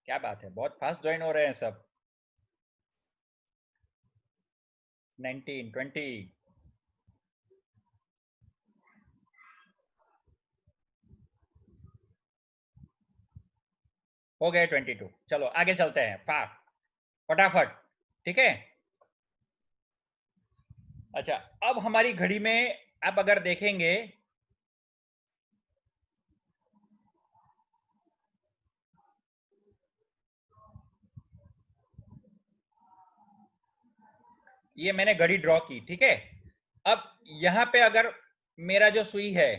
क्या बात है, बहुत फास्ट ज्वाइन हो रहे हैं सब। 19, 20। हो गए 22। चलो आगे चलते हैं, फटाफट। ठीक है। अच्छा, अब हमारी घड़ी में आप अगर देखेंगे, ये मैंने घड़ी ड्रॉ की, ठीक है। अब यहां पे अगर मेरा जो सुई है,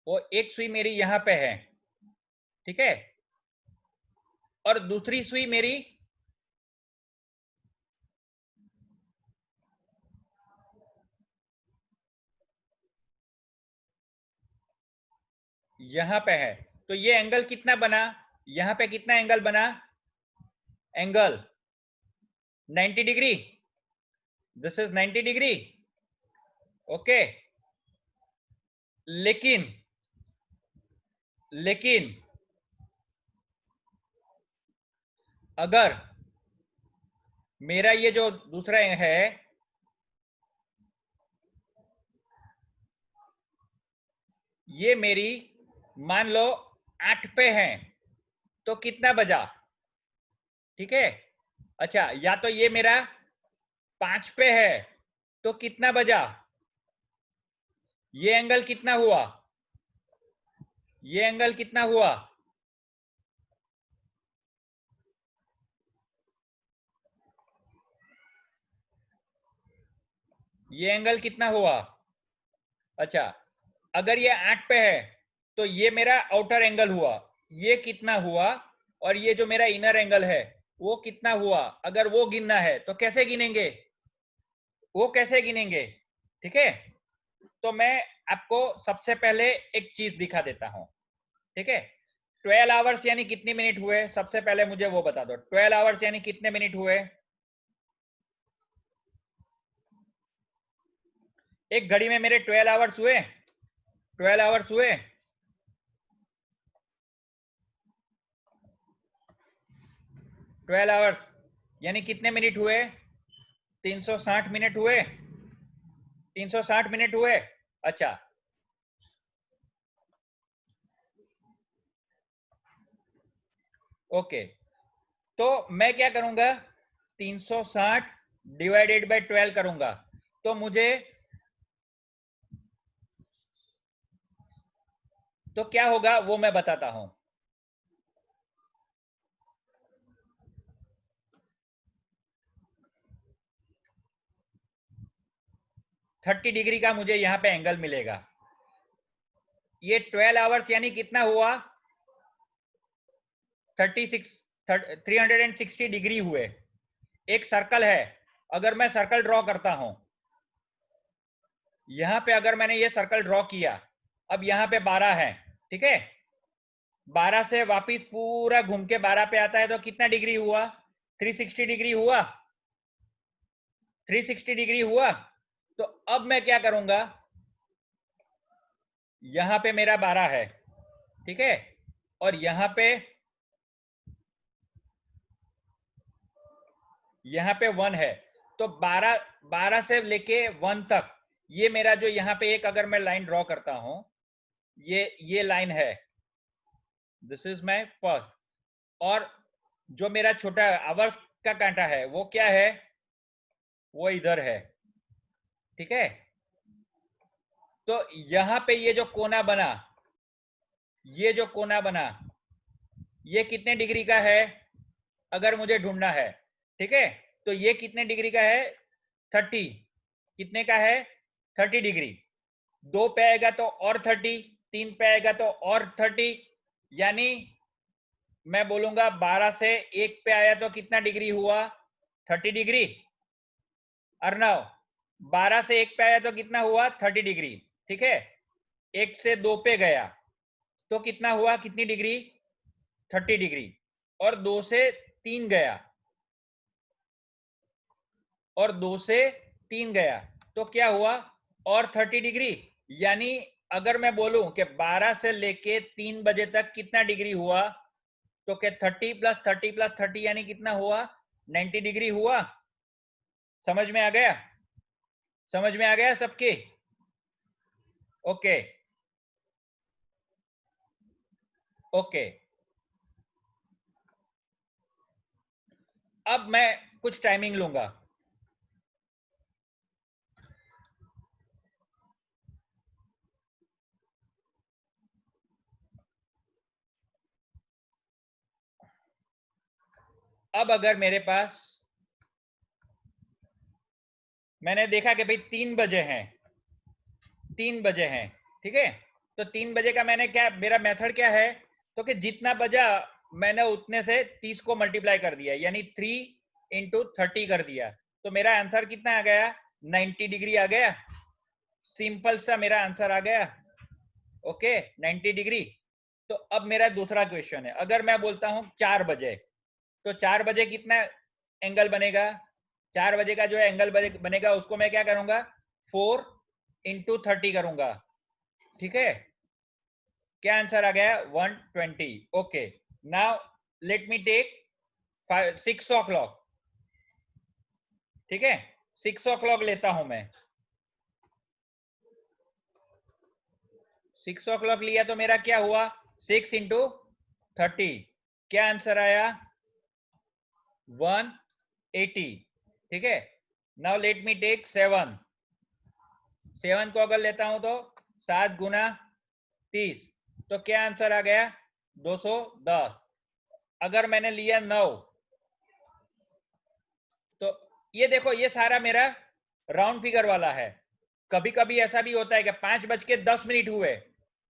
वो एक सुई मेरी यहां पे है, ठीक है, और दूसरी सुई मेरी यहां पे है, तो ये एंगल कितना बना? यहां पे कितना एंगल बना? Angle 90 degree. This is 90 degree. Okay. लेकिन लेकिन अगर मेरा ये जो दूसरा है, ये मेरी मान लो 8 पे है, तो कितना बजा? ठीक है। अच्छा, या तो ये मेरा 5 पे है, तो कितना बजा? ये एंगल कितना हुआ? ये एंगल कितना हुआ? ये एंगल कितना हुआ? अच्छा, अगर ये 8 पे है, तो ये मेरा आउटर एंगल हुआ, ये कितना हुआ? और ये जो मेरा इनर एंगल है, वो कितना हुआ? अगर वो गिनना है तो कैसे गिनेंगे? वो कैसे गिनेंगे? ठीक है। तो मैं आपको सबसे पहले एक चीज दिखा देता हूं, ठीक है। 12 आवर्स यानी कितने मिनट हुए? सबसे पहले मुझे वो बता दो, 12 आवर्स यानी कितने मिनट हुए? एक घड़ी में मेरे 12 आवर्स हुए। 12 आवर्स हुए। 12 आवर्स यानी कितने मिनट हुए? 360 मिनट हुए। 360 मिनट हुए। अच्छा, ओके। तो मैं क्या करूंगा? 360 डिवाइडेड बाय 12 करूंगा, तो मुझे तो क्या होगा वो मैं बताता हूं। 30 डिग्री का मुझे यहां पे एंगल मिलेगा। ये 12 आवर्स यानी कितना हुआ? 36 360 डिग्री हुए। एक सर्कल है, अगर मैं सर्कल ड्रॉ करता हूं, यहां पे अगर मैंने ये सर्कल ड्रॉ किया, अब यहां पे 12 है, ठीक है। 12 से वापिस पूरा घूम के 12 पे आता है, तो कितना डिग्री हुआ? 360 डिग्री हुआ। 360 डिग्री हुआ। तो अब मैं क्या करूंगा? यहां पे मेरा 12 है, ठीक है, और यहां पे 1 है, तो 12 से लेके 1 तक, ये मेरा जो यहां पे एक अगर मैं लाइन ड्रॉ करता हूं, ये लाइन है, दिस इज माय फर्स्ट। और जो मेरा छोटा आवर्स का कांटा है, वो क्या है? वो इधर है, ठीक है। तो यहां पे ये जो कोना बना, ये जो कोना बना, ये कितने डिग्री का है? अगर मुझे ढूंढना है, ठीक है, तो ये कितने डिग्री का है? 30। कितने का है? 30 डिग्री। 2 पे आएगा तो और 30, 3 पे आएगा तो और 30, यानी मैं बोलूंगा 12 से 1 पे आया तो कितना डिग्री हुआ? 30 डिग्री। अर्नव, 12 से 1 पे आया तो कितना हुआ? 30 डिग्री, ठीक है। 1 से 2 पे गया तो कितना हुआ? कितनी डिग्री? 30 डिग्री। और 2 से 3 गया, और 2 से 3 गया, तो क्या हुआ? और 30 डिग्री। यानी अगर मैं बोलूं कि 12 से लेके 3 बजे तक कितना डिग्री हुआ? तो क्या 30 प्लस 30 प्लस 30 यानी कितना हुआ? 90 डिग्री हुआ। समझ में आ गया? समझ में आ गया सबके? Okay okay. अब मैं कुछ टाइमिंग लूंगा। अब अगर मेरे पास, मैंने देखा कि भाई 3 बजे हैं, 3 बजे हैं, ठीक है, तो 3 बजे का मैंने क्या, मेरा मेथड क्या है, तो कि जितना बजा मैंने उतने से 30 को मल्टीप्लाई कर दिया, यानी 3 इंटू 30 कर दिया, तो मेरा आंसर कितना आ गया? 90 डिग्री आ गया। सिंपल सा मेरा आंसर आ गया। Okay 90 degree. तो अब मेरा दूसरा क्वेश्चन है, अगर मैं बोलता हूं 4 बजे, तो 4 बजे कितना एंगल बनेगा? 4 बजे का जो एंगल बनेगा उसको मैं क्या करूंगा? 4 इंटू 30 करूंगा, ठीक है। क्या आंसर आ गया? 120। Okay, now let me take 6 o'clock, ठीक है, 6 o'clock लेता हूं मैं। 6 o'clock लिया तो मेरा क्या हुआ? 6 इंटू 30, क्या आंसर आया? 180, ठीक है। नाउ लेट मी टेक 7 को अगर लेता हूं तो 7 गुना 30, तो क्या आंसर आ गया? 210। अगर मैंने लिया 9, तो ये देखो, ये सारा मेरा राउंड फिगर वाला है। कभी कभी ऐसा भी होता है कि 5:10 हुए,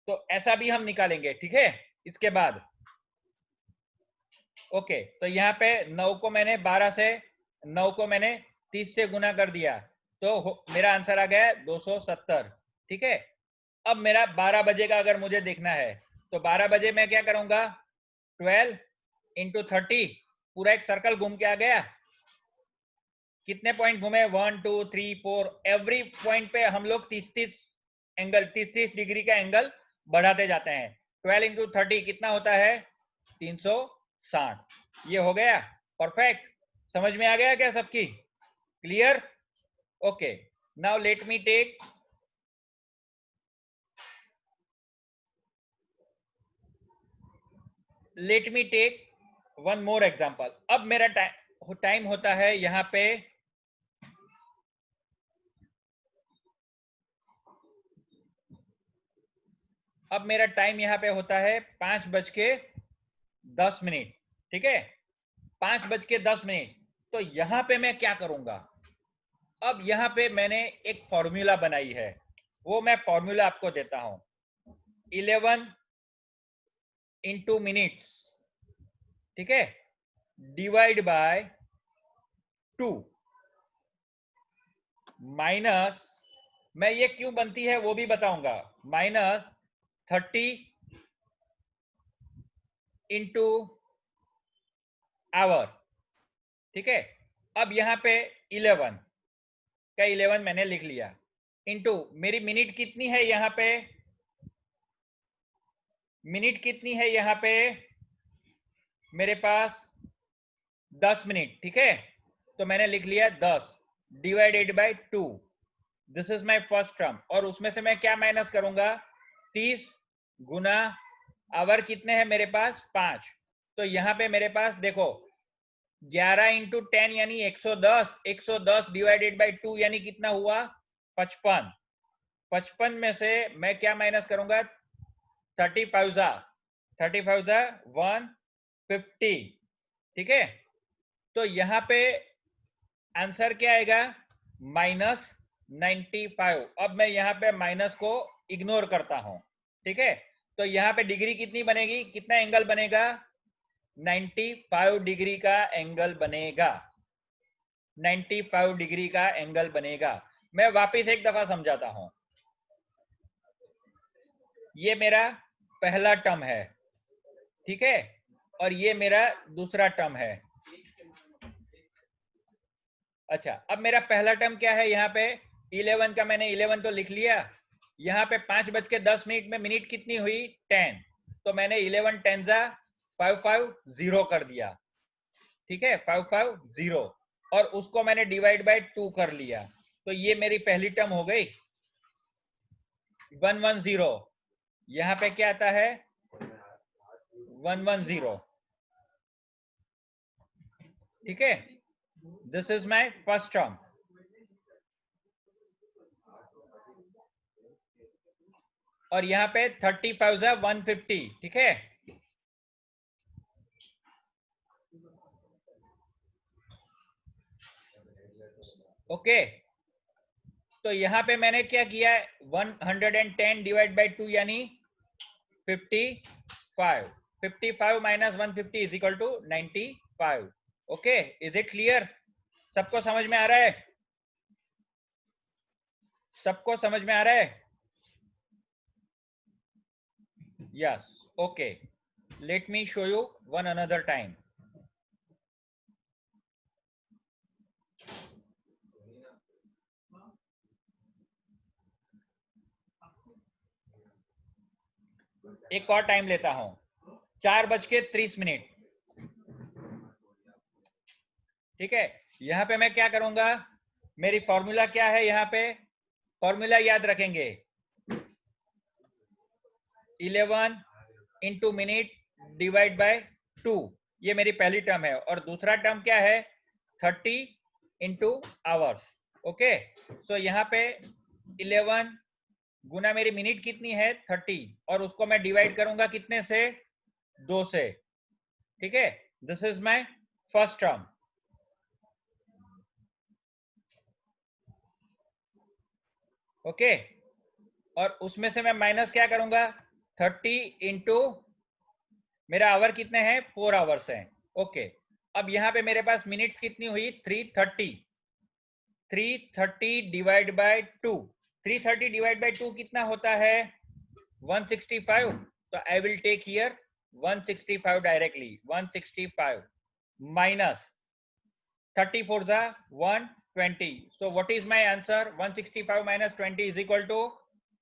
तो ऐसा भी हम निकालेंगे, ठीक है, इसके बाद। ओके, तो यहाँ पे 9 को मैंने 30 से गुना कर दिया, तो मेरा आंसर आ गया 270, ठीक है। अब मेरा 12 बजे का अगर मुझे देखना है, तो 12 बजे मैं क्या करूंगा? 12 इंटू 30, पूरा एक सर्कल घूम के आ गया। कितने पॉइंट घूमे? 1 2 3 4, एवरी पॉइंट पे हम लोग 30 एंगल, 30 डिग्री का एंगल बढ़ाते जाते हैं। 12 इंटू 30 कितना होता है? 360। ये हो गया परफेक्ट। समझ में आ गया क्या सबकी? Clear? Okay, now let me take one more example. अब मेरा टाइम होता है यहां पे, अब मेरा टाइम यहां पे होता है 5:10, ठीक है, 5:10। तो यहां पे मैं क्या करूंगा? अब यहां पे मैंने एक फॉर्मूला बनाई है, वो मैं फॉर्मूला आपको देता हूं। 11 इंटू मिनट्स, ठीक है, डिवाइड बाय 2 माइनस, मैं ये क्यों बनती है वो भी बताऊंगा, माइनस 30 इंटू आवर, ठीक है। अब यहां पे 11 का 11 मैंने लिख लिया, इंटू मेरी मिनट कितनी है यहां पे? मिनट कितनी है यहां पे मेरे पास? 10 मिनट, ठीक है, तो मैंने लिख लिया 10 divided by 2, this is my first term. और उसमें से मैं क्या माइनस करूंगा? 30 गुना आवर कितने हैं मेरे पास? 5। तो यहां पे मेरे पास देखो 11 इंटू 10 यानी 110, 110 डिवाइडेड बाई 2 यानी कितना हुआ? 55। 55 में से मैं क्या माइनस करूंगा? 35 150, ठीक है। तो यहां पे आंसर क्या आएगा? -95। अब मैं यहां पे माइनस को इग्नोर करता हूं, ठीक है। तो यहां पे डिग्री कितनी बनेगी? कितना एंगल बनेगा? 95 डिग्री का एंगल बनेगा, 95 डिग्री का एंगल बनेगा। मैं वापस एक दफा समझाता हूं। ये मेरा पहला टर्म है, ठीक है, और ये मेरा दूसरा टर्म है। अच्छा, अब मेरा पहला टर्म क्या है? यहाँ पे 11 का मैंने 11 तो लिख लिया। यहाँ पे 5:10 में मिनट कितनी हुई? 10। तो मैंने 11 10 जा 550 कर दिया, ठीक है, 550 और उसको मैंने डिवाइड बाय 2 कर लिया, तो ये मेरी पहली टर्म हो गई 110। यहां पे क्या आता है 110, ठीक है, this is my first term. और यहाँ पे 35,150, ठीक है, ओके। तो यहाँ पे मैंने क्या किया, 110 डिवाइड बाई 2 यानी 55, 55 minus 150 is equal to 95। Okay, is it clear? सबको समझ में आ रहा है? सबको समझ में आ रहा है? Yes, okay, let me show you one another time. एक और टाइम लेता हूं, 4:30, ठीक है। यहां पे मैं क्या करूंगा, मेरी फॉर्मूला क्या है, यहां पे फॉर्मूला याद रखेंगे, 11 इंटू मिनट डिवाइड बाय 2, ये मेरी पहली टर्म है। और दूसरा टर्म क्या है, 30 इंटू आवर्स। ओके, सो यहाँ पे 11 गुना मेरी मिनट कितनी है 30, और उसको मैं डिवाइड करूंगा कितने से, 2 से, ठीक है। This is my first term, okay. और उसमें से मैं माइनस क्या करूंगा, 30 इंटू मेरा आवर कितने हैं, 4 आवर्स हैं, ओके। अब यहाँ पे मेरे पास मिनट्स कितनी हुई, 330, 330 डिवाइड बाय 2, 330 डिवाइड बाय 2 कितना होता है, 165। तो I will take here 165 directly, 165 minus 34 is 120. So what is my answer? 165 minus 20 is equal to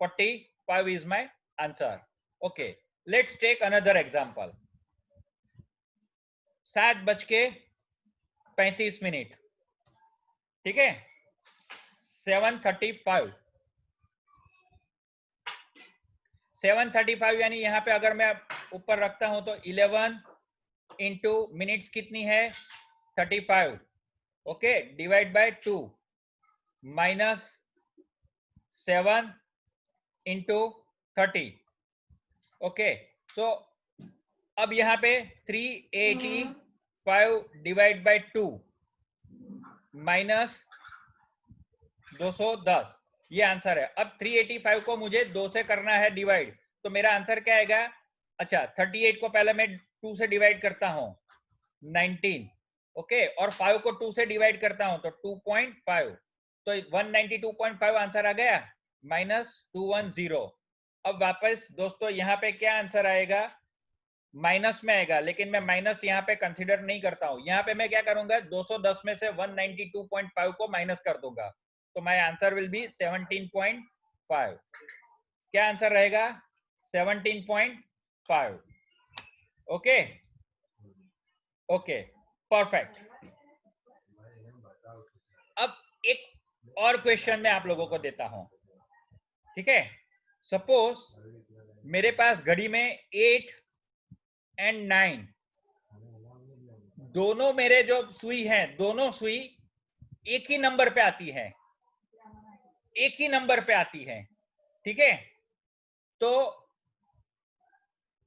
45 is my answer. Okay, let's take another example. 7:35, ठीक है, 7:35, 7:35 यानी यहाँ पे अगर मैं ऊपर रखता हूं तो 11 इंटू मिनट्स कितनी है 35, okay, divide by 2 minus 7 into 30, okay. So अब यहाँ पे 385 डिवाइड बाय 2 माइनस 210, ये आंसर है। अब 385 को मुझे 2 से करना है डिवाइड, तो मेरा आंसर क्या आएगा, अच्छा 38 को पहले मैं 2 से डिवाइड करता हूं 19, ओके, और 5 को 2 से डिवाइड करता हूं तो 2.5, तो 192.5 आंसर आ गया, माइनस 210। अब वापस दोस्तों यहाँ पे क्या आंसर आएगा, माइनस में आएगा, लेकिन मैं माइनस यहाँ पे कंसीडर नहीं करता हूँ। यहाँ पे मैं क्या करूंगा, 210 में से 192.5 को माइनस कर दूंगा, तो माय आंसर विल बी 17.5। क्या आंसर रहेगा, 17.5। Okay, okay, perfect. अब एक और क्वेश्चन मैं आप लोगों को देता हूं, ठीक है। सपोज मेरे पास घड़ी में 8 एंड 9 दोनों मेरे जो सुई हैं, दोनों सुई एक ही नंबर पे आती है, एक ही नंबर पे आती है, ठीक है। तो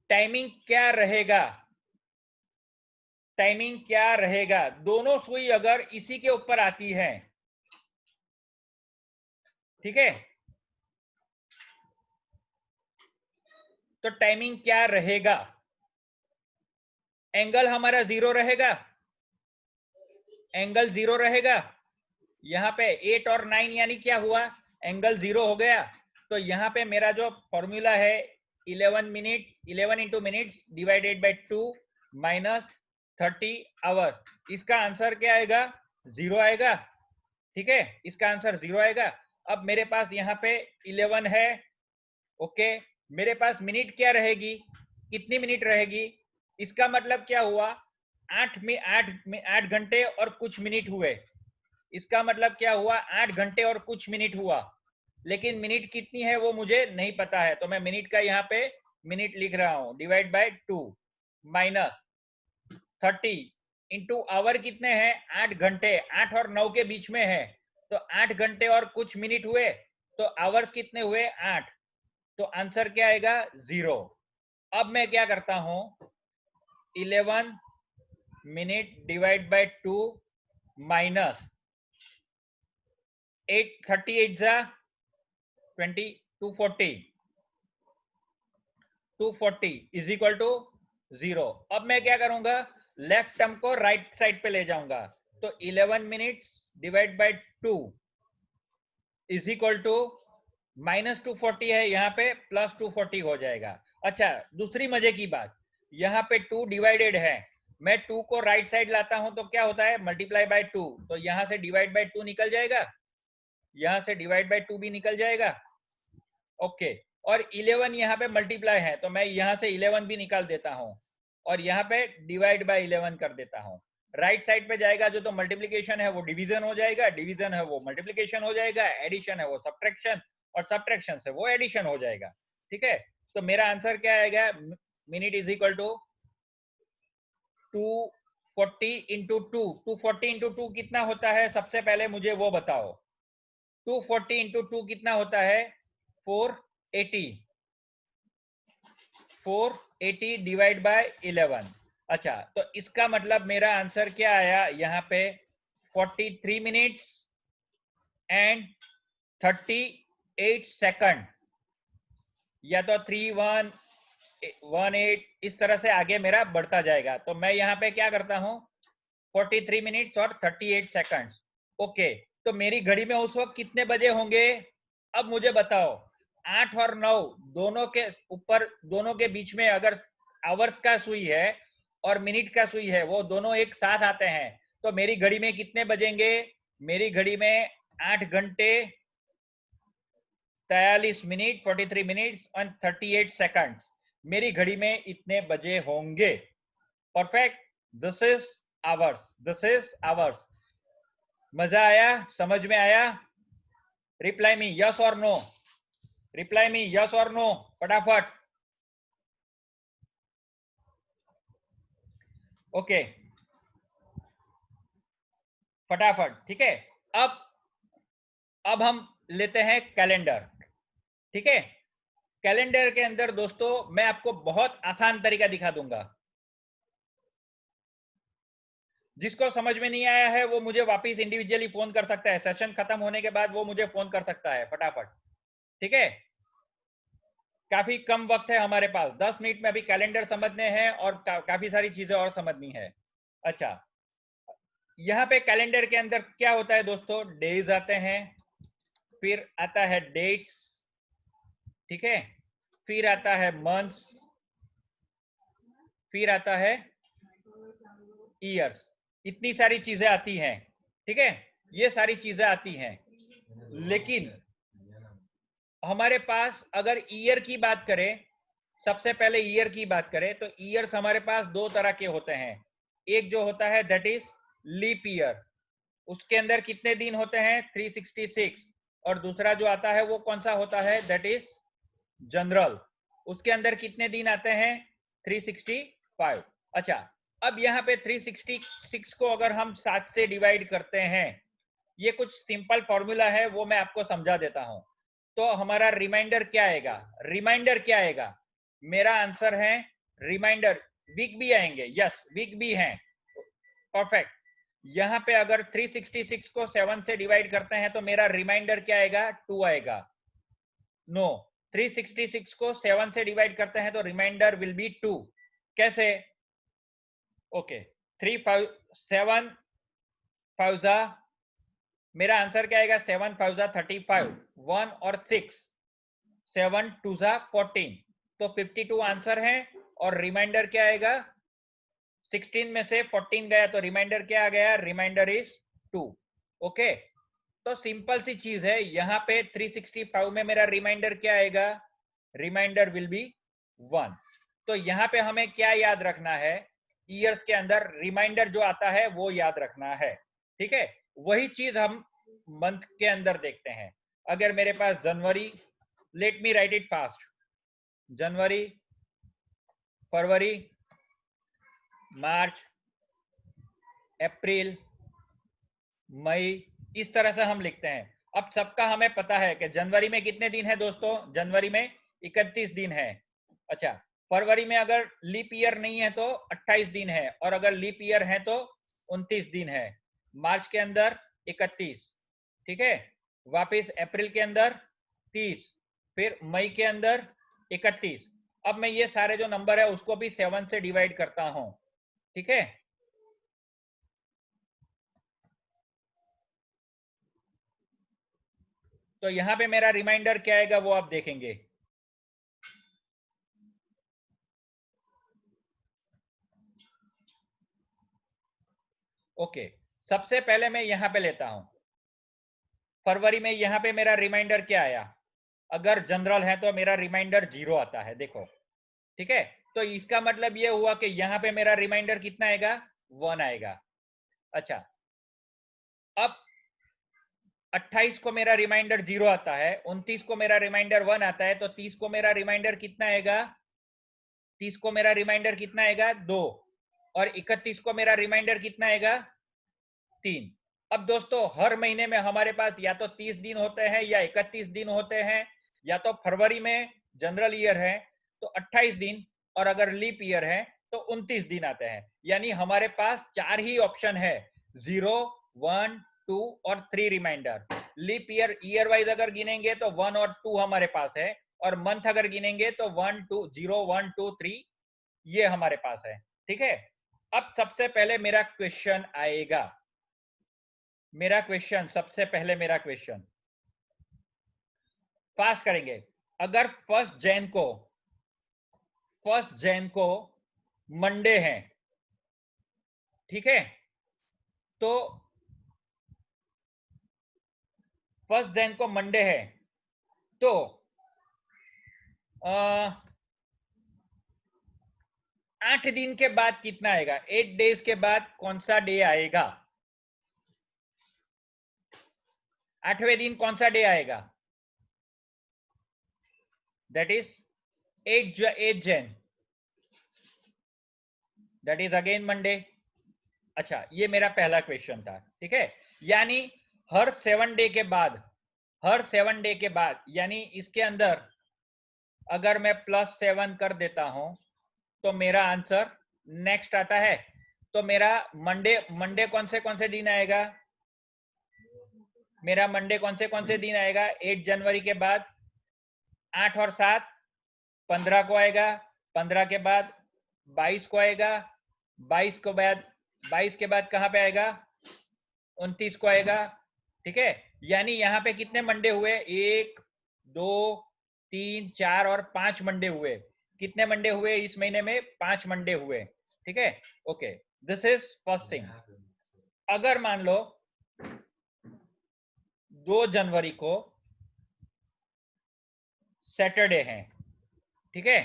टाइमिंग क्या रहेगा, टाइमिंग क्या रहेगा, दोनों सुई अगर इसी के ऊपर आती है, ठीक है, तो टाइमिंग क्या रहेगा, एंगल हमारा 0 रहेगा, एंगल 0 रहेगा। यहाँ पे 8 और 9 यानी क्या हुआ, एंगल 0 हो गया। तो यहाँ पे मेरा जो फॉर्मूला है 11 into minutes divided by 2 minus 30 hour, इसका आंसर क्या आएगा, 0 आएगा, ठीक है, इसका आंसर 0 आएगा। अब मेरे पास यहाँ पे 11 है, ओके, मेरे पास मिनट क्या रहेगी, कितनी मिनट रहेगी, इसका मतलब क्या हुआ, 8 घंटे और कुछ मिनट हुए। इसका मतलब क्या हुआ, 8 घंटे और कुछ मिनट हुआ, लेकिन मिनट कितनी है वो मुझे नहीं पता है, तो मैं मिनट का यहाँ पे मिनट लिख रहा हूं, divide by 2 minus 30 into hour कितने हैं, 8 घंटे, 8 और 9 के बीच में है, तो 8 घंटे और कुछ मिनट हुए, तो आवर्स कितने हुए, 8, तो आंसर क्या आएगा, 0। अब मैं क्या करता हूं, 11 मिनट डिवाइड बाय 2 माइनस 8, 38 जा 20, 240 इज इक्वल टू 0। अब मैं क्या करूंगा, लेफ्ट टर्म को राइट साइड पे ले जाऊंगा, तो 11 minutes divide by 2 is equal to minus 240 है यहाँ पे, प्लस 240 हो जाएगा। अच्छा, दूसरी मजे की बात, यहाँ पे 2 डिवाइडेड है, मैं 2 को राइट साइड लाता हूं तो क्या होता है, मल्टीप्लाई बाय 2, तो यहां से डिवाइड बाय 2 निकल जाएगा, यहां से डिवाइड बाय 2 भी निकल जाएगा। ओके, और 11 यहाँ पे मल्टीप्लाई है, तो मैं यहाँ से 11 भी निकाल देता हूँ और यहाँ पे डिवाइड बाय 11 कर देता हूँ। राइट साइड पे जाएगा जो, तो मल्टीप्लिकेशन है वो डिवीजन हो जाएगा, डिवीजन है वो मल्टीप्लिकेशन हो जाएगा, एडिशन है वो सब्ट्रैक्शन, और सब्ट्रैक्शन से वो एडिशन हो जाएगा। ठीक है, तो मेरा आंसर क्या आएगा, minute is equal to 240 into 2, 240 into 2 कितना होता है, सबसे पहले मुझे वो बताओ, 240 इंटू 2 कितना होता है, 480, 480 डिवाइड बाय 11। अच्छा, तो इसका मतलब मेरा आंसर क्या आया यहाँ पे, 43 मिनट्स एंड 38 सेकंड, या तो 3118 इस तरह से आगे मेरा बढ़ता जाएगा। तो मैं यहाँ पे क्या करता हूँ, 43 मिनट्स और 38 सेकंड्स। ओके, तो मेरी घड़ी में उस वक्त कितने बजे होंगे, अब मुझे बताओ, 8 और 9 दोनों के ऊपर, दोनों के बीच में अगर आवर्स का सुई है और मिनट का सुई है, वो दोनों एक साथ आते हैं, तो मेरी घड़ी में कितने बजेंगे, मेरी घड़ी में 8 घंटे 43 मिनट 43 मिनट्स और 38 सेकंड्स, मेरी घड़ी में इतने बजे होंगे। Perfect, this is ours, this is ours. मजा आया, समझ में आया, रिप्लाई मी यस और नो, रिप्लाई मी यस और नो फटाफट। ओके, फटाफट, ठीक है। अब हम लेते हैं कैलेंडर, ठीक है। कैलेंडर के अंदर दोस्तों मैं आपको बहुत आसान तरीका दिखा दूंगा, जिसको समझ में नहीं आया है वो मुझे वापस इंडिविजुअली फोन कर सकता है, सेशन खत्म होने के बाद वो मुझे फोन कर सकता है फटाफट, ठीक है। काफी कम वक्त है हमारे पास, 10 मिनट में अभी कैलेंडर समझने हैं और काफी सारी चीजें और समझनी है। अच्छा, यहाँ पे कैलेंडर के अंदर क्या होता है दोस्तों, डेज आते हैं, फिर आता है डेट्स, ठीक है, फिर आता है मंथ्स, फिर आता है ईयर्स, इतनी सारी चीजें आती हैं, ठीक है, ये सारी चीजें आती हैं। लेकिन हमारे पास अगर ईयर की बात करें, सबसे पहले ईयर की बात करें तो ईयर्स हमारे पास दो तरह के होते हैं। एक जो होता है दैट इज लीप ईयर, उसके अंदर कितने दिन होते हैं, 366, और दूसरा जो आता है वो कौन सा होता है, दैट इज जनरल, उसके अंदर कितने दिन आते हैं, 365। अच्छा, अब यहाँ पे 366 को अगर हम 7 से डिवाइड करते हैं, ये कुछ सिंपल फॉर्मूला है, वो मैं आपको समझा देता हूं। तो हमारा रिमाइंडर क्या आएगा, रिमाइंडर क्या आएगा, मेरा आंसर है रिमाइंडर, वीक भी आएंगे, यस वीक भी हैं, परफेक्ट। यहाँ पे अगर 366 को 7 से डिवाइड करते हैं तो मेरा रिमाइंडर क्या आएगा, 2 आएगा। नो, 366 को 7 से डिवाइड करते हैं तो रिमाइंडर विल बी 2। कैसे, ओके, 3 5 7 5 मेरा आंसर क्या आएगा, 7 5 35, 1 और 6, 7 2 14, तो 52 आंसर है। और रिमाइंडर क्या आएगा, 16 में से 14 गया तो रिमाइंडर क्या आ गया, रिमाइंडर इज 2। ओके, तो सिंपल सी चीज है, यहाँ पे 365 में मेरा रिमाइंडर क्या आएगा, रिमाइंडर विल बी 1। तो यहाँ पे हमें क्या याद रखना है, ईयर्स के अंदर रिमाइंडर जो आता है वो याद रखना है, ठीक है। वही चीज हम मंथ के अंदर देखते हैं। अगर मेरे पास जनवरी, let me write it fast, जनवरी, फरवरी, मार्च, अप्रैल, मई, इस तरह से हम लिखते हैं। अब सबका हमें पता है कि जनवरी में कितने दिन है दोस्तों, जनवरी में 31 दिन है। अच्छा, फरवरी में अगर लीप ईयर नहीं है तो 28 दिन है, और अगर लीप ईयर है तो 29 दिन है। मार्च के अंदर 31, ठीक है। वापिस अप्रैल के अंदर 30, फिर मई के अंदर 31। अब मैं ये सारे जो नंबर है उसको भी 7 से डिवाइड करता हूं, ठीक है। तो यहां पे मेरा रिमाइंडर क्या आएगा वो आप देखेंगे। ओके, सबसे पहले मैं यहां पे लेता हूं फरवरी में। यहां पे मेरा रिमाइंडर क्या आया, अगर जनरल है तो मेरा रिमाइंडर 0 आता है, देखो, ठीक है। तो इसका मतलब ये हुआ कि यहां पे मेरा रिमाइंडर कितना आएगा, 1 आएगा। अच्छा, अब 28 को मेरा रिमाइंडर 0 आता है, 29 को मेरा रिमाइंडर 1 आता है, तो 30 को मेरा रिमाइंडर कितना आएगा, 30 को मेरा रिमाइंडर कितना आएगा, 2, और 31 को मेरा रिमाइंडर कितना आएगा, 3। अब दोस्तों हर महीने में हमारे पास या तो 30 दिन होते हैं या 31 दिन होते हैं, या तो फरवरी में जनरल ईयर है तो 28 दिन, और अगर लीप ईयर है तो 29 दिन आते हैं। यानी हमारे पास 4 ही ऑप्शन है, 0, 1, 2 और 3 remainder. Leap year year wise अगर गिनेंगे तो 1 और 2 हमारे पास है, और मंथ अगर गिनेंगे तो 1, 2, 0, 1, 2, 3 ये हमारे पास है, ठीक है। अब सबसे पहले मेरा क्वेश्चन आएगा, मेरा क्वेश्चन सबसे पहले मेरा क्वेश्चन फास्ट करेंगे। अगर 1 जैन को मंडे है, ठीक है, तो 1 जैन को मंडे है तो 8 दिन के बाद कितना आएगा, 8 डेज के बाद कौन सा डे आएगा, 8वें दिन कौन सा डे आएगा, that is 8 Jain, that is again Monday. अच्छा, ये मेरा पहला क्वेश्चन था, ठीक है। यानी हर 7 डे के बाद, हर 7 डे के बाद, यानी इसके अंदर अगर मैं +7 कर देता हूं तो मेरा आंसर नेक्स्ट आता है। तो मेरा मंडे, मंडे कौन से दिन आएगा, मेरा मंडे कौन से दिन आएगा, 8 जनवरी के बाद 8 और 7 15 को आएगा, 15 के बाद 22 को आएगा, 22 को बाद 22 के बाद कहां पे आएगा, 29 को आएगा, ठीक है। यानी यहाँ पे कितने मंडे हुए, 1, 2, 3, 4 और 5 मंडे हुए। कितने मंडे हुए इस महीने में, 5 मंडे हुए, ठीक है। Okay, this is first thing. अगर मान लो 2 जनवरी को सैटरडे है, ठीक है,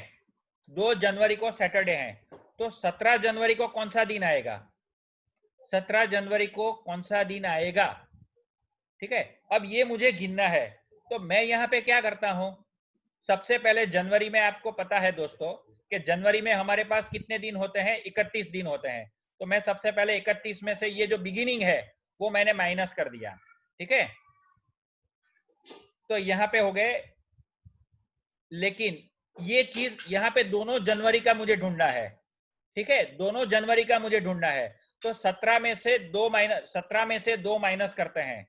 2 जनवरी को सैटरडे है, तो 17 जनवरी को कौन सा दिन आएगा, 17 जनवरी को कौन सा दिन आएगा, ठीक है। अब ये मुझे गिनना है, तो मैं यहाँ पे क्या करता हूं, सबसे पहले जनवरी में आपको पता है दोस्तों कि जनवरी में हमारे पास कितने दिन होते हैं, 31 दिन होते हैं। तो मैं सबसे पहले 31 में से ये जो बिगिनिंग है वो मैंने माइनस कर दिया, ठीक है। तो यहाँ पे हो गए, लेकिन ये चीज यहाँ पे दोनों जनवरी का मुझे ढूंढना है, ठीक है, दोनों जनवरी का मुझे ढूंढना है। तो 17 में से 2 माइनस, 17 में से 2 माइनस करते हैं,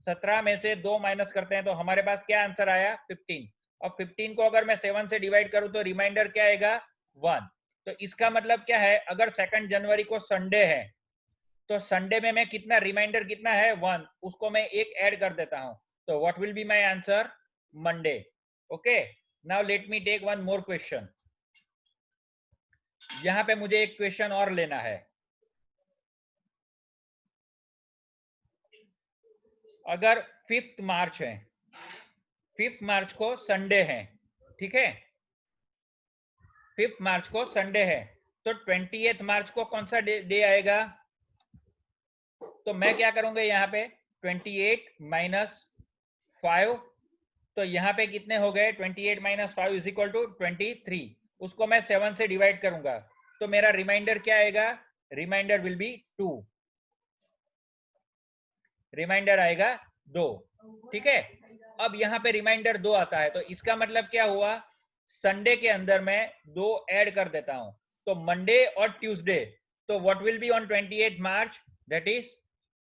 17 में से 2 माइनस करते हैं तो हमारे पास क्या आंसर आया, 15। और 15 को अगर मैं 7 से डिवाइड करूं तो रिमाइंडर क्या आएगा, 1। तो इसका मतलब क्या है, अगर 2 जनवरी को संडे है तो संडे में मैं कितना, रिमाइंडर कितना है, 1, उसको मैं एक ऐड कर देता हूं। तो what will be my answer, Monday. Okay, now let me take one more question. यहां पे मुझे एक क्वेश्चन और लेना है। अगर 5 मार्च है, 5 मार्च को संडे है, ठीक है, 5 मार्च को संडे है, तो 28 मार्च को कौन सा डे आएगा? तो मैं क्या करूंगा यहाँ पे 28 माइनस 5, तो यहाँ पे कितने हो गए? 28 माइनस 5 इज इक्वल टू 23। उसको मैं 7 से डिवाइड करूंगा, तो मेरा रिमाइंडर क्या आएगा? रिमाइंडर विल बी 2, रिमाइंडर आएगा 2। ठीक है, अब यहाँ पे रिमाइंडर 2 आता है, तो इसका मतलब क्या हुआ? संडे के अंदर मैं 2 ऐड कर देता हूं, तो मंडे और ट्यूसडे, तो what will be on 28 March? That is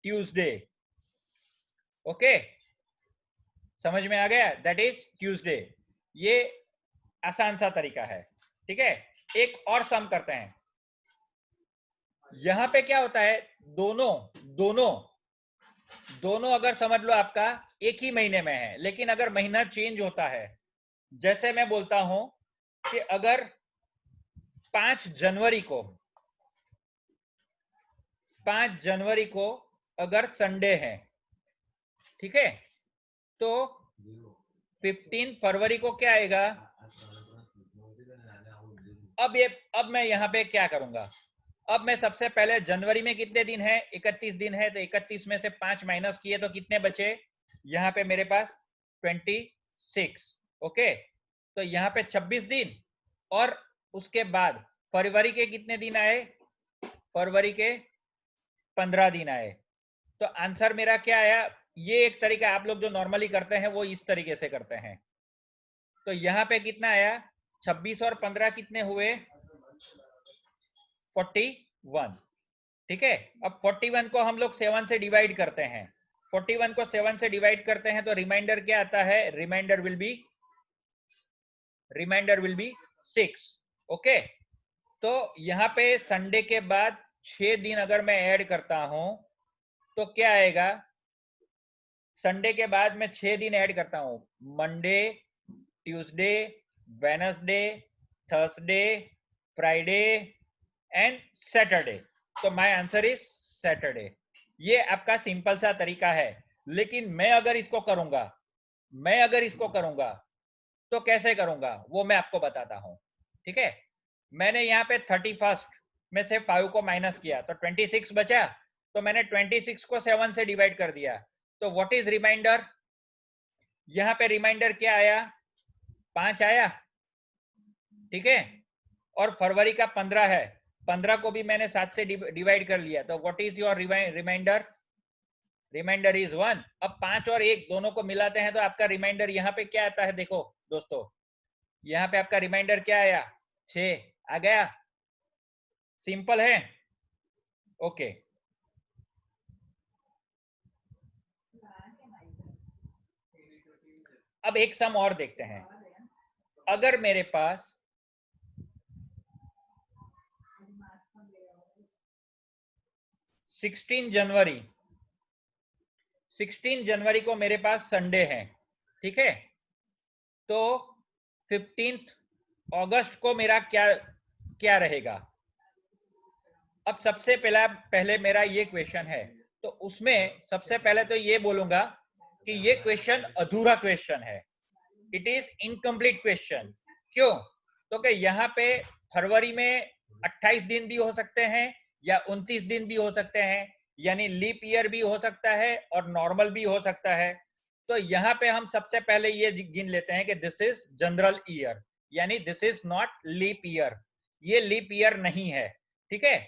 Tuesday. Okay, समझ में आ गया? That is Tuesday. ये आसान सा तरीका है। ठीक है, एक और सम करते हैं। यहां पे क्या होता है, दोनों दोनों दोनों अगर समझ लो आपका एक ही महीने में है, लेकिन अगर महीना चेंज होता है, जैसे मैं बोलता हूं कि अगर 5 जनवरी को अगर संडे है, ठीक है, तो 15 फरवरी को क्या आएगा? अब मैं यहाँ पे क्या करूंगा? अब मैं सबसे पहले जनवरी में कितने दिन है? 31 दिन है, तो 31 में से 5 माइनस किए तो कितने बचे? यहाँ पे मेरे पास 26। ओके, तो यहाँ पे 26 दिन, और उसके बाद फरवरी के कितने दिन आए? फरवरी के 15 दिन आए। तो आंसर मेरा क्या आया? ये एक तरीका आप लोग जो नॉर्मली करते हैं वो इस तरीके से करते हैं। तो यहाँ पे कितना आया? 26 और 15 कितने हुए? 41। ठीक है, अब 41 को हम लोग 7 से डिवाइड करते हैं, 41 को 7 से डिवाइड करते हैं, तो रिमाइंडर क्या आता है? Remainder will be 6। ओके, तो यहाँ पे संडे के बाद 6 दिन अगर मैं ऐड करता हूं तो क्या आएगा? संडे के बाद मैं 6 दिन ऐड करता हूं, Monday, Tuesday, Wednesday, Thursday, Friday and Saturday. तो माय आंसर इज सैटरडे। ये आपका सिंपल सा तरीका है, लेकिन मैं अगर इसको करूंगा तो कैसे करूंगा वो मैं आपको बताता हूं। ठीक है, मैंने यहाँ पे 31 में से 5 को माइनस किया तो 26 बचा, तो मैंने 26 को 7 से डिवाइड कर दिया, तो व्हाट इज रिमाइंडर? यहाँ पे रिमाइंडर क्या आया? 5 आया। ठीक है, और फरवरी का 15 है, 15 को भी मैंने 7 से डिवाइड कर लिया, तो what is your remainder? Remainder is 1। अब 5 और 1 दोनों को मिलाते हैं तो आपका रिमाइंडर यहाँ पे क्या आता है? देखो दोस्तों, यहाँ पे आपका रिमाइंडर क्या आया? 6 आ गया। सिंपल है। ओके, अब एक सम और देखते हैं। अगर मेरे पास 16 जनवरी को मेरे पास संडे है, ठीक है, तो 15 अगस्त को मेरा क्या रहेगा? अब सबसे पहले मेरा ये क्वेश्चन है, तो उसमें सबसे पहले तो ये बोलूंगा कि ये क्वेश्चन अधूरा क्वेश्चन है, इट इज इनकम्प्लीट क्वेश्चन। क्यों? तो कि यहाँ पे फरवरी में 28 दिन भी हो सकते हैं या 29 दिन भी हो सकते हैं, यानी लीप ईयर भी हो सकता है और नॉर्मल भी हो सकता है। तो यहाँ पे हम सबसे पहले ये गिन लेते हैं कि दिस इज जनरल ईयर, यानी this is not leap year, ये लीप ईयर नहीं है। ठीक है,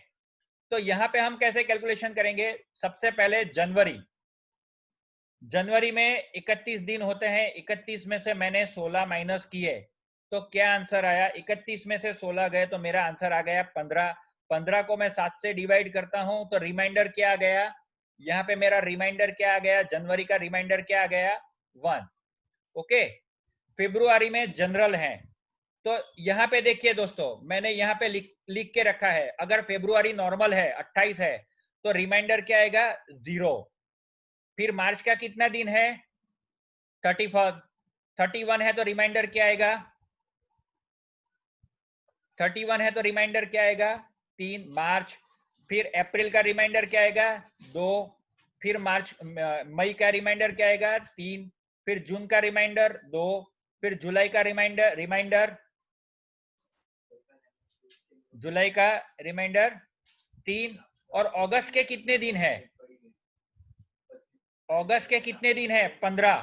तो यहाँ पे हम कैसे कैलकुलेशन करेंगे? सबसे पहले जनवरी में 31 दिन होते हैं, 31 में से मैंने 16 माइनस किए, तो क्या आंसर आया? 31 में से 16 गए तो मेरा आंसर आ गया 15। 15 को मैं 7 से डिवाइड करता हूं तो रिमाइंडर क्या आ गया? यहाँ पे मेरा रिमाइंडर क्या आ गया? जनवरी का रिमाइंडर क्या आ गया? 1। ओके, फेब्रुआरी में जनरल है, तो यहाँ पे देखिए दोस्तों, मैंने यहाँ पे लिख के रखा है, अगर फेब्रुआरी नॉर्मल है 28 है तो रिमाइंडर क्या आएगा? 0। फिर मार्च का कितना दिन है? 31 है, तो रिमाइंडर क्या आएगा? 31 है तो रिमाइंडर क्या आएगा? 3 मार्च। फिर अप्रैल का रिमाइंडर क्या आएगा? 2। फिर मई का रिमाइंडर क्या आएगा? 3। फिर जून का रिमाइंडर 2। फिर जुलाई का रिमाइंडर जुलाई का रिमाइंडर 3 और अगस्त के कितने दिन है? अगस्त के कितने दिन है? 15।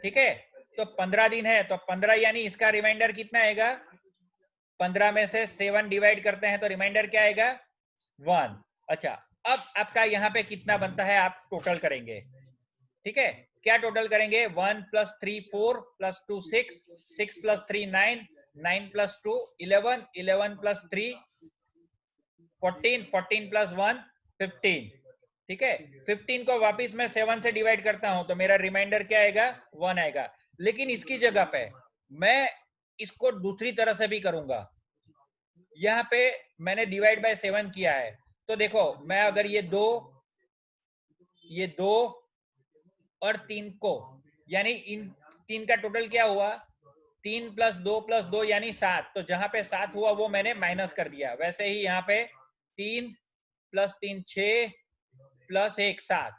ठीक है, तो 15 दिन है, तो 15 यानी इसका रिमाइंडर कितना आएगा? 15 में से 7 डिवाइड करते हैं तो रिमाइंडर क्या आएगा? 1। अच्छा, अब आपका यहाँ पे कितना बनता है आप टोटल करेंगे। ठीक है, क्या टोटल करेंगे? 1 + 3 4 + 2 6 6 + 3 9 9 + 2 11 11 + 3 14 14 + 1 15। ठीक है, 15 को वापिस मैं 7 से डिवाइड करता हूं तो मेरा रिमाइंडर क्या आएगा? 1 आएगा। लेकिन इसकी जगह पे मैं इसको दूसरी तरह से भी करूंगा। यहाँ पे मैंने डिवाइड बाय 7 किया है, तो देखो मैं अगर ये 2 और 3 को, यानी इन 3 का टोटल क्या हुआ? 3 + 2 + 2 यानी 7। तो जहां पे 7 हुआ वो मैंने माइनस कर दिया। वैसे ही यहाँ पे 3 + 3 6 + 1 7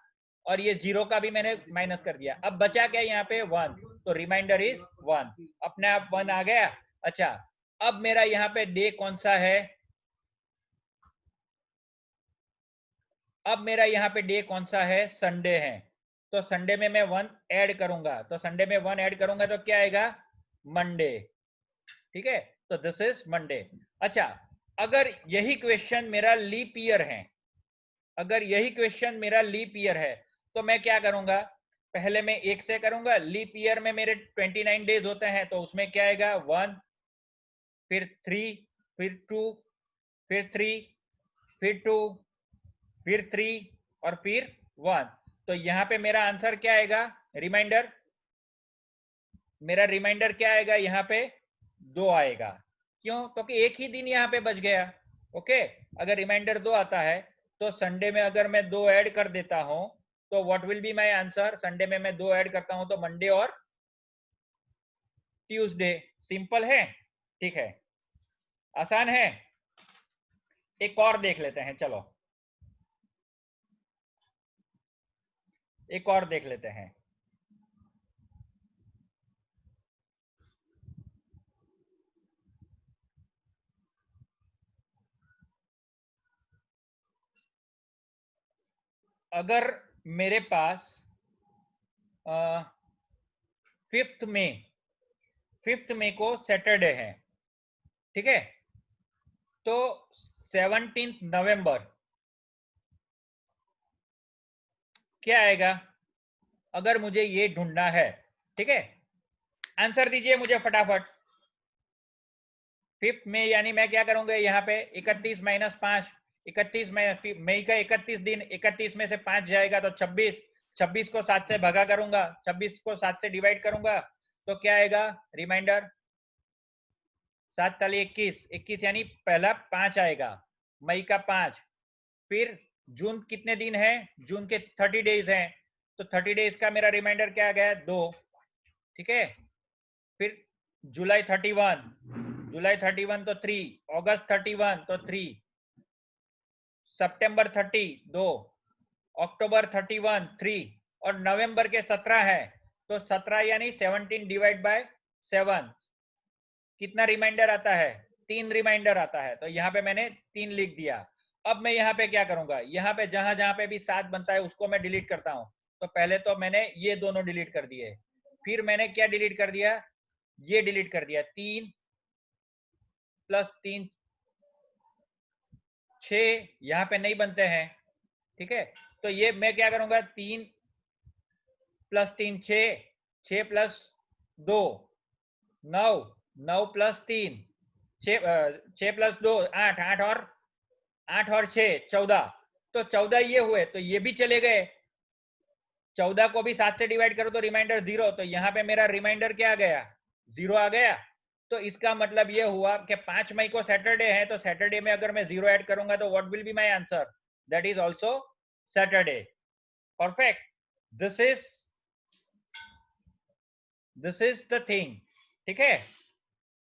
और ये 0 का भी मैंने माइनस कर दिया। अब बचा क्या यहाँ पे? 1। तो रिमाइंडर इज 1, अपने आप 1 आ गया। अच्छा, अब मेरा यहाँ पे डे कौन सा है? अब मेरा यहाँ पे डे कौन सा है? संडे है। तो संडे में मैं 1 ऐड करूंगा, तो संडे में 1 ऐड करूंगा तो क्या आएगा? मंडे। ठीक है, तो दिस इज मंडे। अच्छा, अगर यही क्वेश्चन मेरा लीप ईयर है, अगर यही क्वेश्चन मेरा लीप ईयर है तो मैं क्या करूंगा? पहले मैं 1 से करूंगा। लीप ईयर में मेरे 29 डेज होते हैं, तो उसमें क्या आएगा? 1, फिर 3, फिर 2, फिर 3, फिर 2, फिर 3 और फिर 1। तो यहाँ पे मेरा आंसर क्या आएगा? रिमाइंडर, मेरा रिमाइंडर क्या आएगा? यहाँ पे 2 आएगा। क्यों? क्योंकि एक ही दिन यहाँ पे बच गया। ओके, अगर रिमाइंडर 2 आता है तो संडे में अगर मैं 2 ऐड कर देता हूं तो what will be my answer? Sunday में मैं 2 ऐड करता हूं तो मंडे और ट्यूसडे। सिंपल है। ठीक है, आसान है। एक और देख लेते हैं, चलो एक और देख लेते हैं। अगर मेरे पास 5th मई को सैटरडे है, ठीक है, तो 17 नवंबर क्या आएगा? अगर मुझे ये ढूंढना है, ठीक है, आंसर दीजिए मुझे फटाफट। 5th मई यानी मैं क्या करूंगा यहाँ पे? 31 - 5, 31 मई का 31 दिन, 31 में से 5 जाएगा तो 26, 26 को 7 से भगा करूंगा, 26 को 7 से डिवाइड करूंगा तो क्या आएगा? रिमाइंडर 7 ताली 21, 21 यानी पहला 5 आएगा, मई का 5। फिर जून कितने दिन है? जून के 30 डेज हैं, तो 30 डेज का मेरा रिमाइंडर क्या आ गया? 2। ठीक है, फिर जुलाई 31, जुलाई 31 तो 3, अगस्त 31 तो 3, सितंबर 30 2, अक्टूबर 31 3 और नवंबर के 17 है, तो 17 यानी 17 डिवाइड बाय 7 कितना रिमाइंडर आता है? 3 रिमाइंडर आता है। तो यहाँ पे मैंने 3 लिख दिया। अब मैं यहाँ पे क्या करूंगा? यहाँ पे जहां जहां पे भी 7 बनता है उसको मैं डिलीट करता हूं। तो पहले तो मैंने ये दोनों डिलीट कर दिए, फिर मैंने क्या डिलीट कर दिया? ये डिलीट कर दिया। 3 + 3 6 यहाँ पे नहीं बनते हैं। ठीक है, तो ये मैं क्या करूंगा? 3 + 3 6, 6 + 2 9, 9 + 3 6 + 2 8, 8 और 6 14। तो 14 ये हुए, तो ये भी चले गए। 14 को भी 7 से डिवाइड करो तो रिमाइंडर 0। तो यहाँ पे मेरा रिमाइंडर क्या आ गया? 0 आ गया। तो इसका मतलब ये हुआ कि 5 मई को सैटरडे है, तो सैटरडे में अगर मैं 0 ऐड करूंगा तो what will be my answer? That is also Saturday. Perfect. This is the thing. ठीक है,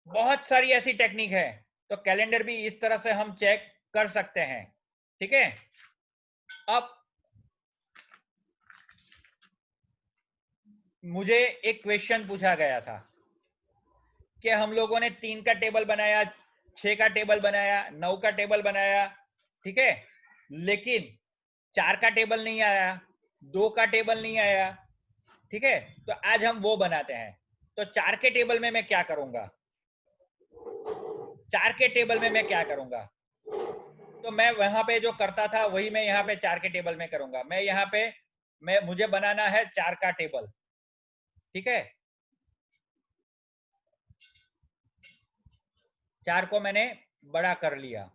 बहुत सारी ऐसी टेक्निक है, तो कैलेंडर भी इस तरह से हम चेक कर सकते हैं। ठीक है, अब मुझे एक क्वेश्चन पूछा गया था कि हम लोगों ने 3 का टेबल बनाया, 6 का टेबल बनाया, 9 का टेबल बनाया, ठीक है, लेकिन 4 का टेबल नहीं आया, 2 का टेबल नहीं आया, ठीक है। तो आज हम वो बनाते हैं। तो 4 के टेबल में मैं क्या करूंगा, 4 के टेबल में मैं क्या करूंगा, तो मैं वहां पे जो करता था वही मैं यहाँ पे 4 के टेबल में करूंगा। मैं यहाँ पे मुझे बनाना है 4 का टेबल, ठीक है। 4 को मैंने बड़ा कर लिया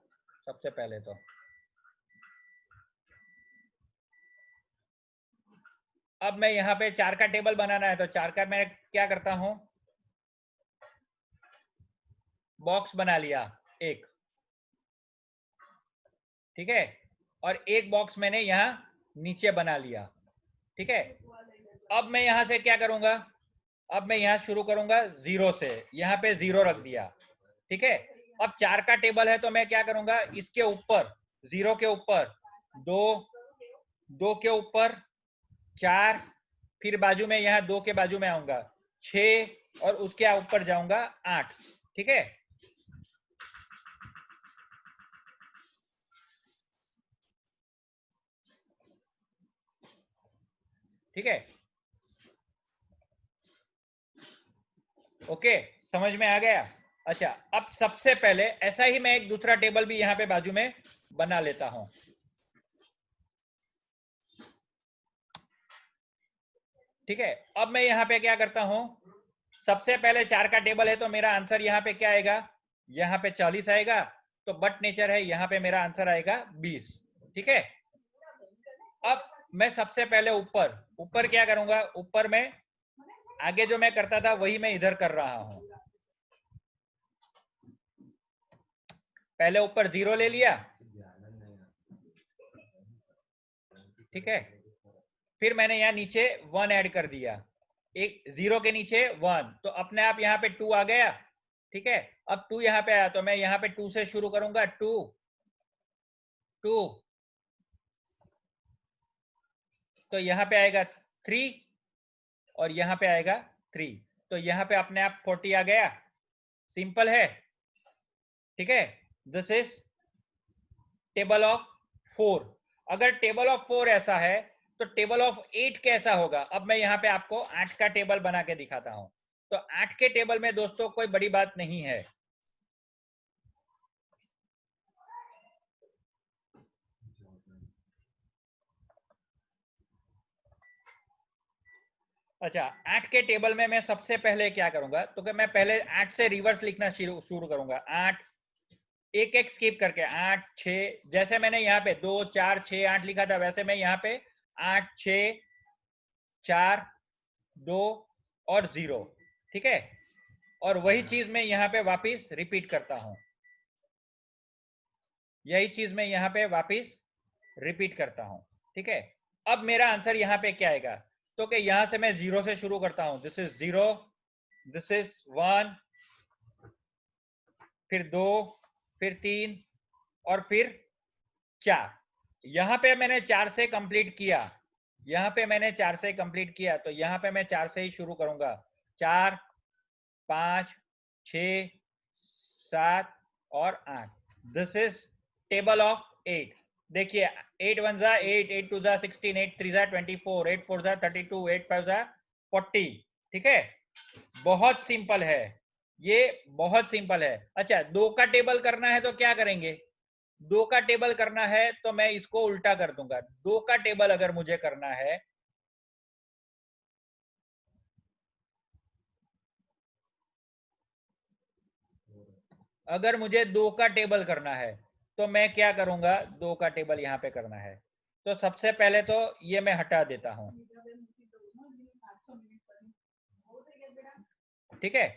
सबसे पहले। तो अब मैं यहाँ पे 4 का टेबल बनाना है, तो 4 का मैं क्या करता हूं, बॉक्स बना लिया एक, ठीक है, और एक बॉक्स मैंने यहाँ नीचे बना लिया, ठीक है। अब मैं यहाँ से क्या करूंगा, अब मैं यहाँ शुरू करूंगा 0 से, यहाँ पे 0 रख दिया, ठीक है। अब 4 का टेबल है तो मैं क्या करूंगा, इसके ऊपर 0 के ऊपर 2, 2 के ऊपर 4, फिर बाजू में यहाँ 2 के बाजू में आऊंगा 6, और उसके ऊपर जाऊंगा 8, ठीक है। ठीक है, ओके, समझ में आ गया। अच्छा, अब सबसे पहले ऐसा ही मैं एक दूसरा टेबल भी यहाँ पे बाजू में बना लेता हूं, ठीक है। अब मैं यहाँ पे क्या करता हूं, सबसे पहले 4 का टेबल है तो मेरा आंसर यहाँ पे क्या आएगा, यहाँ पे 40 आएगा, तो बट नेचर है, यहाँ पे मेरा आंसर आएगा 20, ठीक है। अब मैं सबसे पहले ऊपर ऊपर क्या करूंगा, ऊपर में आगे जो मैं करता था वही मैं इधर कर रहा हूं। पहले ऊपर 0 ले लिया, ठीक है, फिर मैंने यहाँ नीचे 1 ऐड कर दिया, एक 0 के नीचे 1, तो अपने आप यहाँ पे 2 आ गया, ठीक है। अब 2 यहाँ पे आया तो मैं यहाँ पे 2 से शुरू करूंगा, 2 2, तो यहाँ पे आएगा 3, और यहाँ पे आएगा 3, तो यहाँ पे अपने आप 40 आ गया। सिंपल है, ठीक है। This is table of 4। अगर टेबल ऑफ 4 ऐसा है तो टेबल ऑफ 8 कैसा होगा। अब मैं यहाँ पे आपको 8 का टेबल बना के दिखाता हूं। तो 8 के टेबल में दोस्तों कोई बड़ी बात नहीं है, अच्छा। 8 के टेबल में मैं सबसे पहले क्या करूंगा, तो कि मैं पहले 8 से रिवर्स लिखना शुरू करूंगा, 8 एक एक स्किप करके, 8 6, जैसे मैंने यहाँ पे 2 4 6 8 लिखा था, वैसे मैं यहाँ पे 8 6 4 2 और 0, ठीक है। और वही चीज मैं यहाँ पे वापिस रिपीट करता हूं, यही चीज मैं यहाँ पे वापिस रिपीट करता हूं, ठीक है। अब मेरा आंसर यहाँ पे क्या आएगा, तो कि यहां से मैं 0 से शुरू करता हूं, दिस इज 0, दिस इज 1, फिर 2, फिर 3, और फिर 4। यहाँ पे मैंने 4 से कंप्लीट किया, यहाँ पे मैंने 4 से कंप्लीट किया, तो यहाँ पे मैं 4 से ही शुरू करूंगा, 4 5 6 7 और 8। This is table of 8। देखिए 8 1 जा 8, 8 2 जा 16, 8 3 जा 24, 8 4 जा 32, 8 5 जा 40, ठीक है। बहुत सिंपल है, ये बहुत सिंपल है। अच्छा, 2 का टेबल करना है तो क्या करेंगे, 2 का टेबल करना है तो मैं इसको उल्टा कर दूंगा। 2 का टेबल अगर मुझे करना है, अगर मुझे 2 का टेबल करना है तो मैं क्या करूंगा, 2 का टेबल यहाँ पे करना है तो सबसे पहले तो ये मैं हटा देता हूं, ठीक है।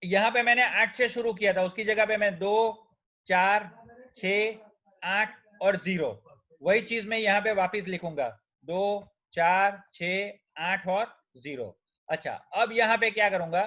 यहाँ पे मैंने 8 से शुरू किया था, उसकी जगह पे मैं 2 4 6 8 और 0, वही चीज मैं यहाँ पे वापस लिखूंगा, 2 4 6 8 और 0। अच्छा, अब यहाँ पे क्या करूंगा,